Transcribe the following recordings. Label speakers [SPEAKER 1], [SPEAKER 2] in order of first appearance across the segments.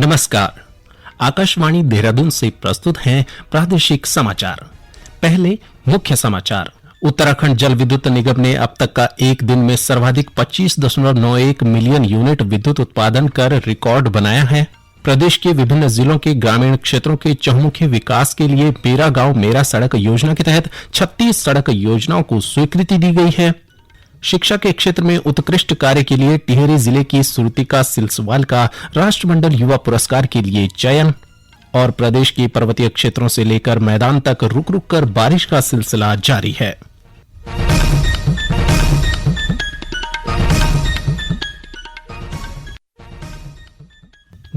[SPEAKER 1] नमस्कार। आकाशवाणी देहरादून से प्रस्तुत हैं प्रादेशिक समाचार। पहले मुख्य समाचार। उत्तराखंड जल विद्युत निगम ने अब तक का एक दिन में सर्वाधिक 25.91 मिलियन यूनिट विद्युत उत्पादन कर रिकॉर्ड बनाया है। प्रदेश के विभिन्न जिलों के ग्रामीण क्षेत्रों के चहुमुखी विकास के लिए मेरा गांव मेरा सड़क योजना के तहत 36 सड़क योजनाओं को स्वीकृति दी गई है। शिक्षा के क्षेत्र में उत्कृष्ट कार्य के लिए टिहरी जिले की श्रुतिका सिलसवाल का राष्ट्रमंडल युवा पुरस्कार के लिए चयन। और प्रदेश के पर्वतीय क्षेत्रों से लेकर मैदान तक रुक रुक कर बारिश का सिलसिला जारी है।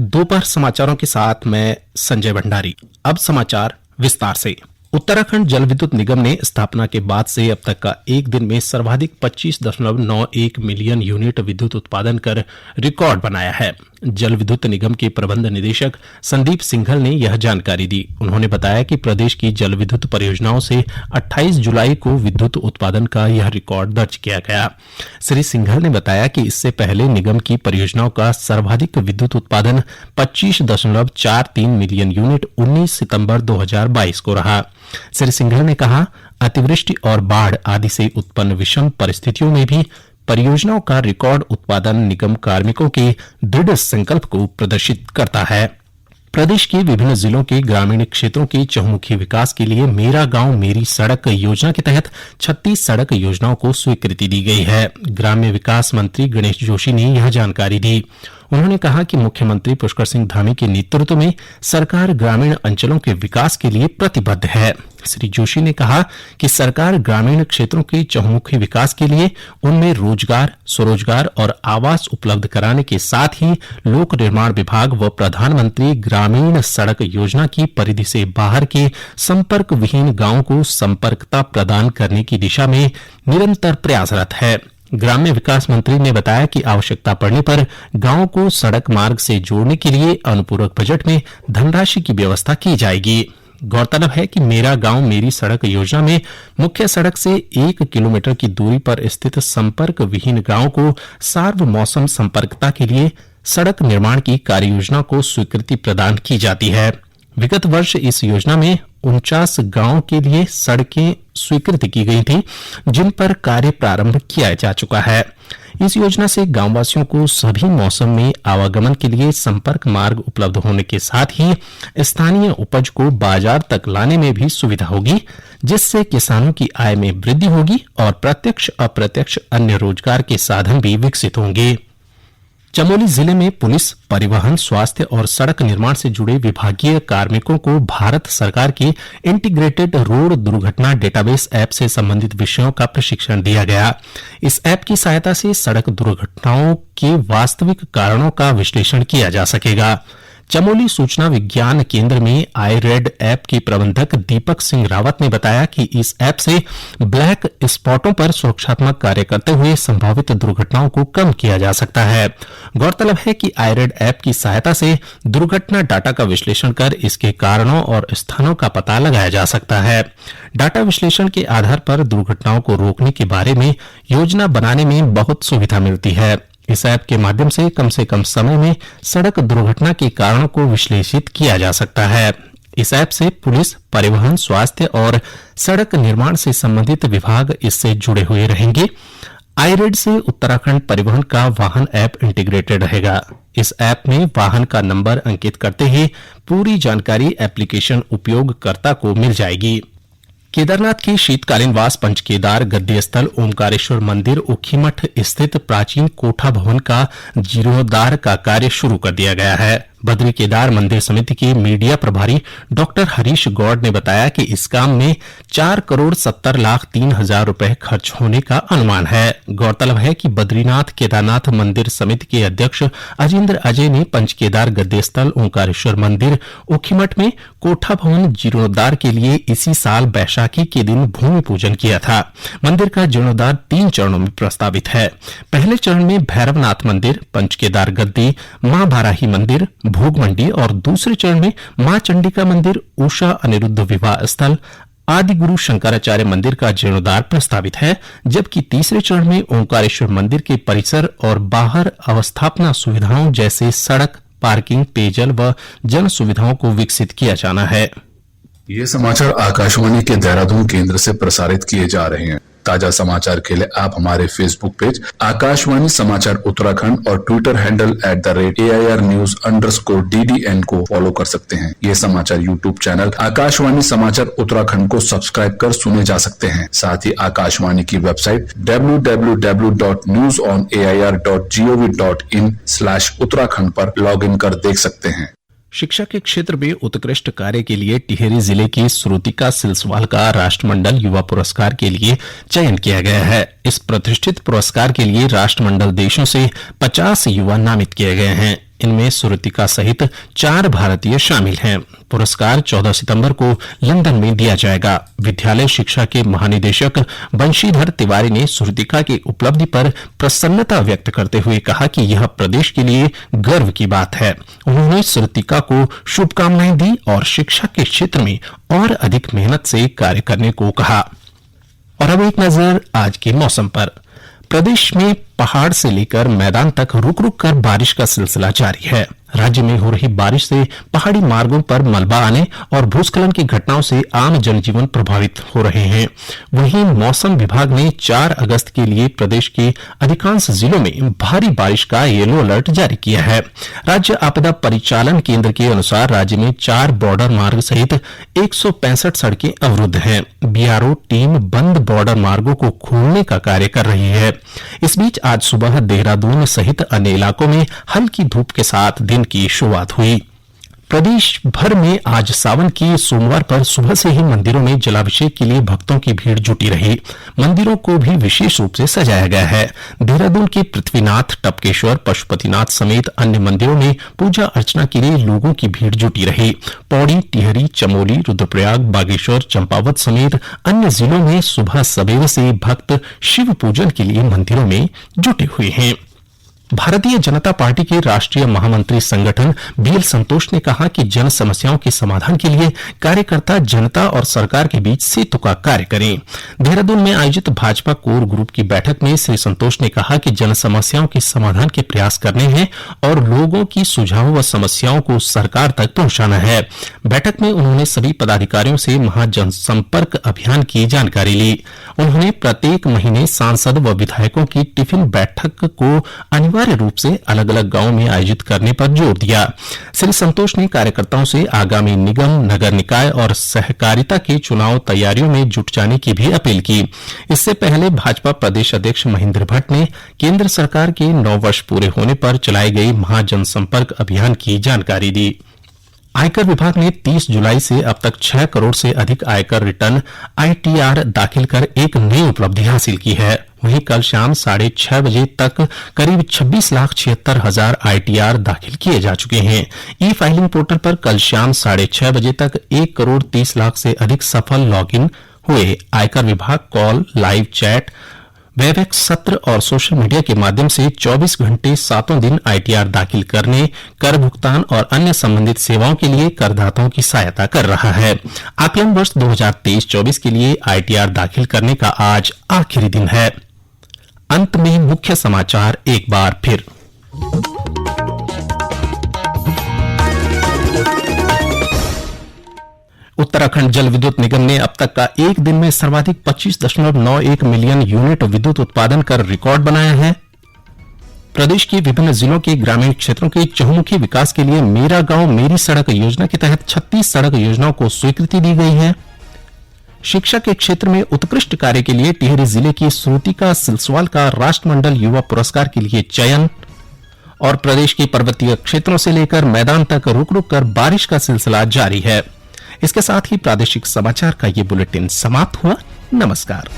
[SPEAKER 1] दोपहर समाचारों के साथ मैं संजय भंडारी। अब समाचार विस्तार से। उत्तराखंड जल विद्युत निगम ने स्थापना के बाद से अब तक का एक दिन में सर्वाधिक 25.91 मिलियन यूनिट विद्युत उत्पादन कर रिकॉर्ड बनाया है। जल विद्युत निगम के प्रबंध निदेशक संदीप सिंघल ने यह जानकारी दी। उन्होंने बताया कि प्रदेश की जल विद्युत परियोजनाओं से 28 जुलाई को विद्युत उत्पादन का यह रिकॉर्ड दर्ज किया गया। श्री सिंघल ने बताया कि इससे पहले निगम की परियोजनाओं का सर्वाधिक विद्युत उत्पादन 25.43 मिलियन यूनिट 19 सितंबर 2022 को रहा। श्री सिंघल ने कहा, अतिवृष्टि और बाढ़ आदि से उत्पन्न विषम परिस्थितियों में भी परियोजनाओं का रिकॉर्ड उत्पादन निगम कार्मिकों के दृढ़ संकल्प को प्रदर्शित करता है। प्रदेश के विभिन्न जिलों के ग्रामीण क्षेत्रों के चहुमुखी विकास के लिए मेरा गांव मेरी सड़क योजना के तहत 36 सड़क योजनाओं को स्वीकृति दी गई है। ग्राम्य विकास मंत्री गणेश जोशी ने यह जानकारी दी। उन्होंने कहा कि मुख्यमंत्री पुष्कर सिंह धामी के नेतृत्व में सरकार ग्रामीण अंचलों के विकास के लिए प्रतिबद्ध है। श्री जोशी ने कहा कि सरकार ग्रामीण क्षेत्रों के चहुमुखी विकास के लिए उनमें रोजगार, स्वरोजगार और आवास उपलब्ध कराने के साथ ही लोक निर्माण विभाग व प्रधानमंत्री ग्रामीण सड़क योजना की परिधि से बाहर के संपर्क विहीन गांवों को संपर्कता प्रदान करने की दिशा में निरंतर प्रयासरत है। ग्राम्य विकास मंत्री ने बताया कि आवश्यकता पड़ने पर गांवों को सड़क मार्ग से जोड़ने के लिए अनुपूरक बजट में धनराशि की व्यवस्था की जाएगी। गौरतलब है कि मेरा गांव मेरी सड़क योजना में मुख्य सड़क से 1 किलोमीटर की दूरी पर स्थित संपर्क विहीन गांवों को सार्वमौसम संपर्कता के लिए सड़क निर्माण की कार्ययोजना को स्वीकृति प्रदान की जाती है। विगत वर्ष इस योजना में 49 गांवों के लिए सड़कें स्वीकृति की गई थी, जिन पर कार्य प्रारंभ किया जा चुका है। इस योजना से गांववासियों को सभी मौसम में आवागमन के लिए संपर्क मार्ग उपलब्ध होने के साथ ही स्थानीय उपज को बाजार तक लाने में भी सुविधा होगी, जिससे किसानों की आय में वृद्धि होगी और प्रत्यक्ष अप्रत्यक्ष अन्य रोजगार के साधन भी विकसित होंगे। चमोली जिले में पुलिस, परिवहन, स्वास्थ्य और सड़क निर्माण से जुड़े विभागीय कार्मिकों को भारत सरकार के इंटीग्रेटेड रोड दुर्घटना डेटाबेस ऐप से संबंधित विषयों का प्रशिक्षण दिया गया। इस ऐप की सहायता से सड़क दुर्घटनाओं के वास्तविक कारणों का विश्लेषण किया जा सकेगा। चमोली सूचना विज्ञान केंद्र में आईरेड ऐप के प्रबंधक दीपक सिंह रावत ने बताया कि इस ऐप से ब्लैक स्पॉटों पर सुरक्षात्मक कार्य करते हुए संभावित दुर्घटनाओं को कम किया जा सकता है। गौरतलब है कि आईरेड ऐप की सहायता से दुर्घटना डाटा का विश्लेषण कर इसके कारणों और स्थानों का पता लगाया जा सकता है। डाटा विश्लेषण के आधार पर दुर्घटनाओं को रोकने के बारे में योजना बनाने में बहुत सुविधा मिलती है। इस ऐप के माध्यम से कम समय में सड़क दुर्घटना के कारणों को विश्लेषित किया जा सकता है। इस ऐप से पुलिस, परिवहन, स्वास्थ्य और सड़क निर्माण से संबंधित विभाग इससे जुड़े हुए रहेंगे। आईरेड से उत्तराखंड परिवहन का वाहन ऐप इंटीग्रेटेड रहेगा। इस ऐप में वाहन का नंबर अंकित करते ही पूरी जानकारी एप्लीकेशन उपयोगकर्ता को मिल जाएगी। केदारनाथ के शीतकालीन वास पंचकेदार गद्दी स्थल ओमकारेश्वर मंदिर ऊखीमठ स्थित प्राचीन कोठा भवन का जीर्णोद्धार का कार्य शुरू कर दिया गया है। बद्री केदार मंदिर समिति के मीडिया प्रभारी डॉक्टर हरीश गौड़ ने बताया कि इस काम में 4,70,03,000 रुपए खर्च होने का अनुमान है। गौरतलब है कि बद्रीनाथ केदारनाथ मंदिर समिति के अध्यक्ष अजिंदर अजय ने पंचकेदार गद्दी स्थल ओंकारेश्वर मंदिर ऊखीमठ में कोठा भवन जीर्णोद्धार के लिए इसी साल बैशाखी के दिन भूमि पूजन किया था। मंदिर का जीर्णोद्धार 3 चरणों में प्रस्तावित है। पहले चरण में भैरवनाथ मंदिर, पंचकेदार गद्दी, मां बाराही मंदिर, भोग मंडी और दूसरे चरण में मां चंडिका मंदिर, उषा अनिरुद्ध विवाह स्थल, आदि गुरु शंकराचार्य मंदिर का जीर्णोद्धार प्रस्तावित है, जबकि तीसरे चरण में ओंकारेश्वर मंदिर के परिसर और बाहर अवस्थापना सुविधाओं जैसे सड़क, पार्किंग, पेयजल व जन सुविधाओं को विकसित किया जाना है।
[SPEAKER 2] ये समाचार आकाशवाणी के देहरादून केंद्र से प्रसारित किए जा रहे हैं। ताजा समाचार के लिए आप हमारे फेसबुक पेज आकाशवाणी समाचार उत्तराखंड और ट्विटर हैंडल @AIRnews_DDN को फॉलो कर सकते हैं। ये समाचार यूट्यूब चैनल आकाशवाणी समाचार उत्तराखंड को सब्सक्राइब कर सुने जा सकते हैं। साथ ही आकाशवाणी की वेबसाइट www.newsonair.gov.in/उत्तराखंड पर लॉग इन कर देख सकते हैं।
[SPEAKER 1] शिक्षा के क्षेत्र में उत्कृष्ट कार्य के लिए टिहरी जिले की श्रुतिका सिलसवाल का राष्ट्रमंडल युवा पुरस्कार के लिए चयन किया गया है। इस प्रतिष्ठित पुरस्कार के लिए राष्ट्रमंडल देशों से 50 युवा नामित किए गए हैं। इनमें श्रुतिका सहित 4 भारतीय शामिल हैं। पुरस्कार 14 सितंबर को लंदन में दिया जाएगा। विद्यालय शिक्षा के महानिदेशक बंशीधर तिवारी ने श्रुतिका की उपलब्धि पर प्रसन्नता व्यक्त करते हुए कहा कि यह प्रदेश के लिए गर्व की बात है। उन्होंने श्रुतिका को शुभकामनाएं दी और शिक्षा के क्षेत्र में और अधिक मेहनत से कार्य करने को कहा। और अब एक नजर आज के मौसम पर। प्रदेश में पहाड़ से लेकर मैदान तक रुक रुक कर बारिश का सिलसिला जारी है। राज्य में हो रही बारिश से पहाड़ी मार्गों पर मलबा आने और भूस्खलन की घटनाओं से आम जनजीवन प्रभावित हो रहे हैं। वहीं मौसम विभाग ने 4 अगस्त के लिए प्रदेश के अधिकांश जिलों में भारी बारिश का येलो अलर्ट जारी किया है। राज्य आपदा परिचालन केंद्र के अनुसार राज्य में 4 बॉर्डर मार्ग सहित 165 सड़कें अवरुद्ध हैं। बीआरओ टीम बंद बॉर्डर मार्गों को खोलने का कार्य कर रही है। इस बीच आज सुबह देहरादून सहित अन्य इलाकों में हल्की धूप के साथ दिन की शुरुआत हुई। प्रदेश भर में आज सावन की सोमवार पर सुबह से ही मंदिरों में जलाभिषेक के लिए भक्तों की भीड़ जुटी रही। मंदिरों को भी विशेष रूप से सजाया गया है। देहरादून के पृथ्वीनाथ, टपकेश्वर, पशुपतिनाथ समेत अन्य मंदिरों में पूजा अर्चना के लिए लोगों की भीड़ जुटी रही। पौड़ी, टिहरी, चमोली, रुद्रप्रयाग, बागेश्वर, चंपावत समेत अन्य जिलों में सुबह सवेरे से भक्त शिव पूजन के लिए मंदिरों में जुटे हुए हैं। भारतीय जनता पार्टी के राष्ट्रीय महामंत्री संगठन बीएल संतोष ने कहा कि जन समस्याओं के समाधान के लिए कार्यकर्ता जनता और सरकार के बीच सेतु का कार्य करें। देहरादून में आयोजित भाजपा कोर ग्रुप की बैठक में श्री संतोष ने कहा कि जन समस्याओं के समाधान के प्रयास करने हैं और लोगों की सुझावों व समस्याओं को सरकार तक पहुंचाना है। बैठक में उन्होंने सभी पदाधिकारियों से महाजनसंपर्क अभियान की जानकारी ली। उन्होंने प्रत्येक महीने सांसद व विधायकों की टिफिन बैठक को अनिवार्य रूप से अलग अलग गांवों में आयोजित करने पर जोर दिया। श्री संतोष ने कार्यकर्ताओं से आगामी निगम, नगर निकाय और सहकारिता के चुनाव तैयारियों में जुट जाने की भी अपील की। इससे पहले भाजपा प्रदेश अध्यक्ष महेंद्र भट्ट ने केंद्र सरकार के 9 वर्ष पूरे होने पर चलाई गई महाजनसंपर्क अभियान की जानकारी दी। आयकर विभाग ने 30 जुलाई से अब तक 6 करोड़ से अधिक आयकर रिटर्न आईटीआर दाखिल कर एक नई उपलब्धि हासिल की है। वहीं कल शाम 6:30 बजे तक करीब 26,76,000 आईटीआर दाखिल किए जा चुके हैं। ई फाइलिंग पोर्टल पर कल शाम 6:30 बजे तक 1 करोड़ 30 लाख से अधिक सफल लॉगिन हुए। आयकर विभाग कॉल, लाइव चैट, वेबएक्स सत्र और सोशल मीडिया के माध्यम से 24 घंटे 7 दिन आईटीआर दाखिल करने, कर भुगतान और अन्य संबंधित सेवाओं के लिए करदाताओं की सहायता कर रहा है। आकलन वर्ष 2023-24 के लिए आईटीआर दाखिल करने का आज आखिरी दिन है। अंत में मुख्य समाचार एक बार फिर। उत्तराखंड जल विद्युत निगम ने अब तक का एक दिन में सर्वाधिक 25.91 मिलियन यूनिट विद्युत उत्पादन कर रिकॉर्ड बनाया है। प्रदेश के विभिन्न जिलों के ग्रामीण क्षेत्रों के चहुमुखी विकास के लिए मेरा गांव मेरी सड़क योजना के तहत 36 सड़क योजनाओं को स्वीकृति दी गई है। शिक्षा के क्षेत्र में उत्कृष्ट कार्य के लिए टिहरी जिले की श्रुतिका सिलसवाल का राष्ट्रमंडल युवा पुरस्कार के लिए चयन। और प्रदेश के पर्वतीय क्षेत्रों से लेकर मैदान तक रुक रुक कर बारिश का सिलसिला जारी है। इसके साथ ही प्रादेशिक समाचार का ये बुलेटिन समाप्त हुआ। नमस्कार।